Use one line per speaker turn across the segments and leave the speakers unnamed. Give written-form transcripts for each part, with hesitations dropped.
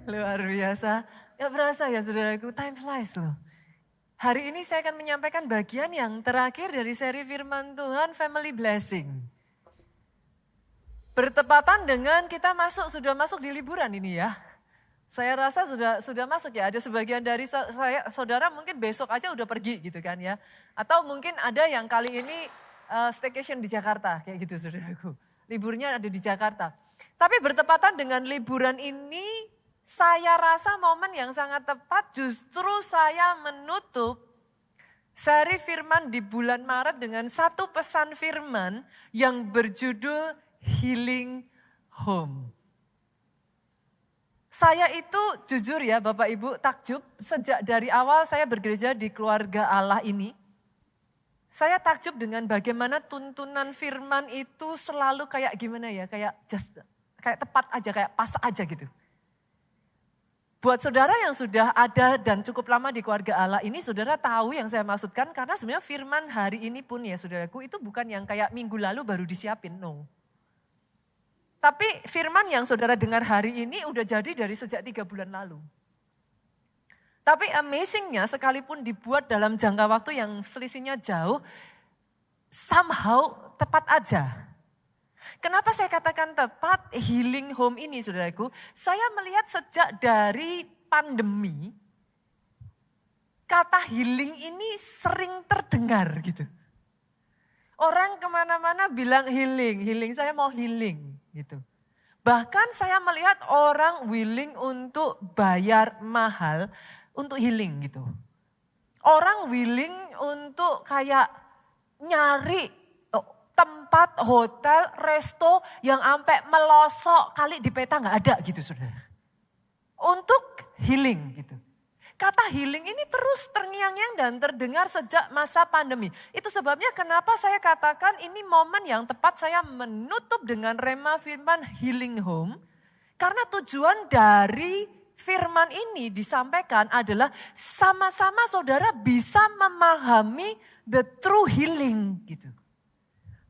Luar biasa. Gak berasa ya saudaraku, time flies loh. Hari ini saya akan menyampaikan bagian yang terakhir dari seri firman Tuhan Family Blessing. Bertepatan dengan kita sudah masuk di liburan ini ya. Saya rasa sudah masuk ya, ada sebagian dari saudara mungkin besok aja udah pergi gitu kan ya. Atau mungkin ada yang kali ini staycation di Jakarta kayak gitu saudaraku. Liburnya ada di Jakarta. Tapi bertepatan dengan liburan ini, saya rasa momen yang sangat tepat justru saya menutup seri firman di bulan Maret dengan satu pesan firman yang berjudul Healing Home. Saya itu jujur ya Bapak Ibu takjub sejak dari awal saya bergereja di keluarga Allah ini. Saya takjub dengan bagaimana tuntunan firman itu selalu kayak gimana ya, kayak tepat aja, kayak pas aja gitu. Buat saudara yang sudah ada dan cukup lama di keluarga Allah ini, saudara tahu yang saya maksudkan karena sebenarnya firman hari ini pun ya saudaraku itu bukan yang kayak minggu lalu baru disiapin, no. Tapi firman yang saudara dengar hari ini udah jadi dari sejak 3 bulan lalu. Tapi amazingnya sekalipun dibuat dalam jangka waktu yang selisihnya jauh, somehow tepat aja. Kenapa saya katakan tepat healing home ini saudaraku? Saya melihat sejak dari pandemi, kata healing ini sering terdengar gitu. Orang kemana-mana bilang healing saya mau healing gitu. Bahkan saya melihat orang willing untuk bayar mahal untuk healing gitu. Orang willing untuk kayak nyari tempat, hotel, resto yang sampai melosok kali di peta gak ada gitu saudara. Untuk healing gitu. Kata healing ini terus terngiang-ngiang dan terdengar sejak masa pandemi. Itu sebabnya kenapa saya katakan ini momen yang tepat saya menutup dengan rema firman healing home. Karena tujuan dari firman ini disampaikan adalah sama-sama saudara bisa memahami the true healing gitu.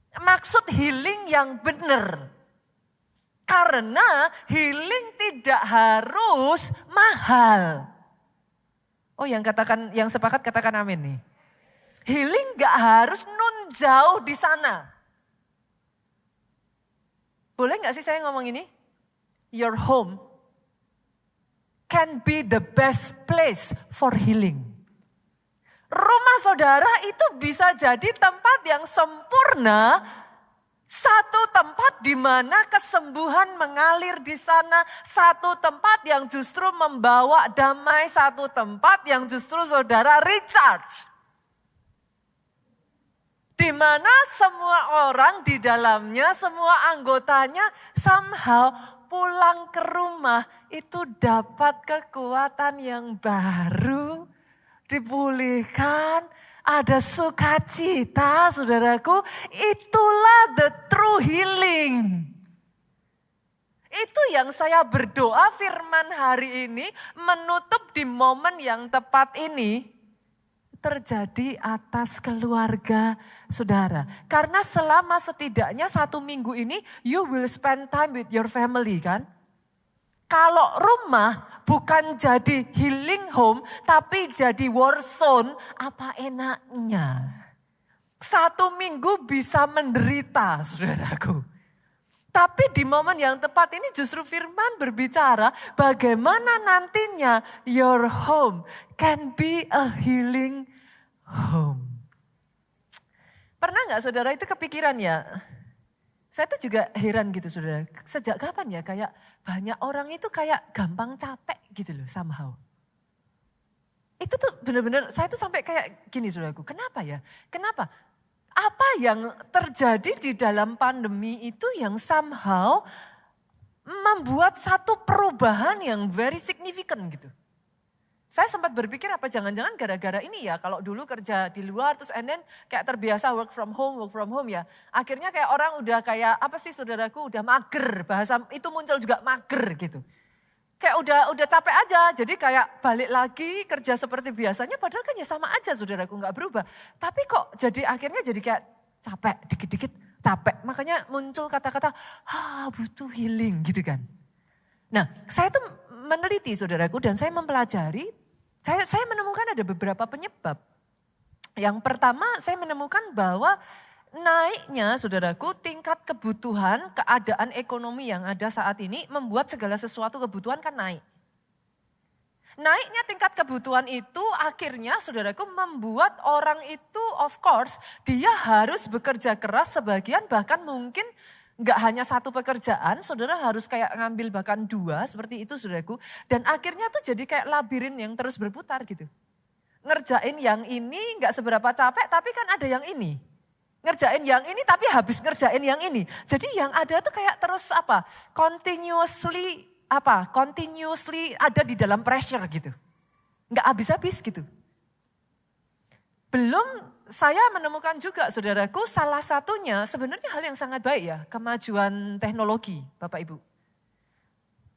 Maksud healing yang benar. Karena healing tidak harus mahal. Oh yang sepakat katakan amin nih. Healing gak harus nun jauh di sana. Boleh gak sih saya ngomong ini? Your home can be the best place for healing. Rumah saudara itu bisa jadi tempat yang sempurna, satu tempat di mana kesembuhan mengalir di sana, satu tempat yang justru membawa damai, satu tempat yang justru saudara recharge. Di mana semua orang di dalamnya, semua anggotanya somehow pulang ke rumah itu dapat kekuatan yang baru, dipulihkan, ada sukacita saudaraku, itulah the true healing. Itu yang saya berdoa firman hari ini menutup di momen yang tepat ini terjadi atas keluarga saudara. Karena selama setidaknya 1 minggu ini you will spend time with your family kan. Kalau rumah bukan jadi healing home, tapi jadi war zone, apa enaknya? 1 minggu bisa menderita, saudaraku. Tapi di momen yang tepat ini justru firman berbicara bagaimana nantinya your home can be a healing home. Pernah gak saudara itu kepikiran ya? Saya tuh juga heran gitu saudara, sejak kapan ya kayak banyak orang itu kayak gampang capek gitu loh somehow. Itu tuh benar-benar saya tuh sampai kayak gini saudaraku, kenapa ya? Kenapa? Apa yang terjadi di dalam pandemi itu yang somehow membuat satu perubahan yang very significant gitu. Saya sempat berpikir apa jangan-jangan gara-gara ini ya kalau dulu kerja di luar terus and then kayak terbiasa work from home ya. Akhirnya kayak orang udah kayak apa sih saudaraku udah mager, bahasa itu muncul juga mager gitu. Kayak udah capek aja jadi kayak balik lagi kerja seperti biasanya padahal kan ya sama aja saudaraku gak berubah. Tapi kok jadi akhirnya jadi kayak capek dikit-dikit capek. Makanya muncul kata-kata butuh healing gitu kan. Nah saya tuh meneliti saudaraku dan saya mempelajari, saya menemukan ada beberapa penyebab. Yang pertama saya menemukan bahwa naiknya saudaraku tingkat kebutuhan, keadaan ekonomi yang ada saat ini membuat segala sesuatu kebutuhan kan naik. Naiknya tingkat kebutuhan itu akhirnya saudaraku membuat orang itu of course dia harus bekerja keras sebagian bahkan mungkin nggak hanya satu pekerjaan, saudara harus kayak ngambil bahkan dua seperti itu saudaraku. Dan akhirnya tuh jadi kayak labirin yang terus berputar gitu. Ngerjain yang ini nggak seberapa capek tapi kan ada yang ini. Ngerjain yang ini tapi habis ngerjain yang ini. Jadi yang ada tuh kayak terus continuously ada di dalam pressure gitu. Nggak habis-habis gitu. Belum saya menemukan juga saudaraku salah satunya sebenarnya hal yang sangat baik ya. Kemajuan teknologi Bapak Ibu.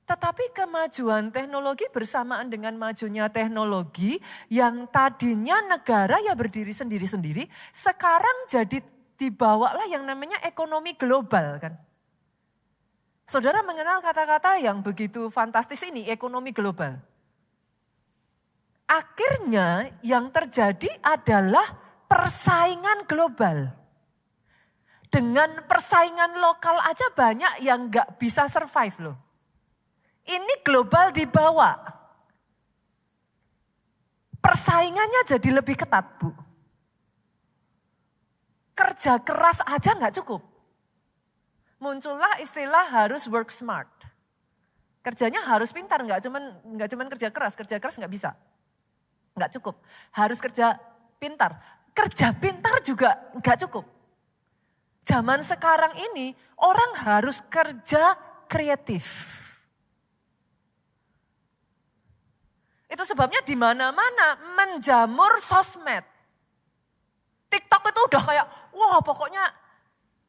Tetapi kemajuan teknologi bersamaan dengan majunya teknologi yang tadinya negara ya berdiri sendiri-sendiri. Sekarang jadi dibawalah yang namanya ekonomi global kan. Saudara mengenal kata-kata yang begitu fantastis ini, ekonomi global. Akhirnya yang terjadi adalah persaingan global. Dengan persaingan lokal aja banyak yang gak bisa survive loh. Ini global dibawa. Persaingannya jadi lebih ketat Bu. Kerja keras aja gak cukup. Muncullah istilah harus work smart. Kerjanya harus pintar, nggak cuman kerja keras nggak bisa. Nggak cukup, harus kerja pintar. Kerja pintar juga nggak cukup. Zaman sekarang ini orang harus kerja kreatif. Itu sebabnya di mana-mana menjamur sosmed. TikTok itu udah kayak, wah pokoknya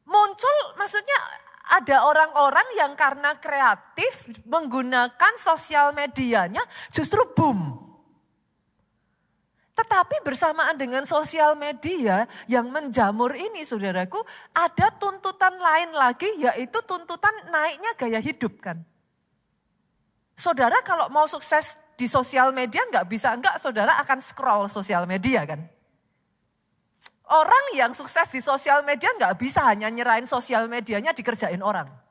muncul maksudnya ada orang-orang yang karena kreatif menggunakan sosial medianya justru boom. Tetapi bersamaan dengan sosial media yang menjamur ini saudaraku, ada tuntutan lain lagi yaitu tuntutan naiknya gaya hidup kan. Saudara kalau mau sukses di sosial media enggak saudara akan scroll sosial media kan. Orang yang sukses di sosial media enggak bisa hanya nyerahin sosial medianya dikerjain orang.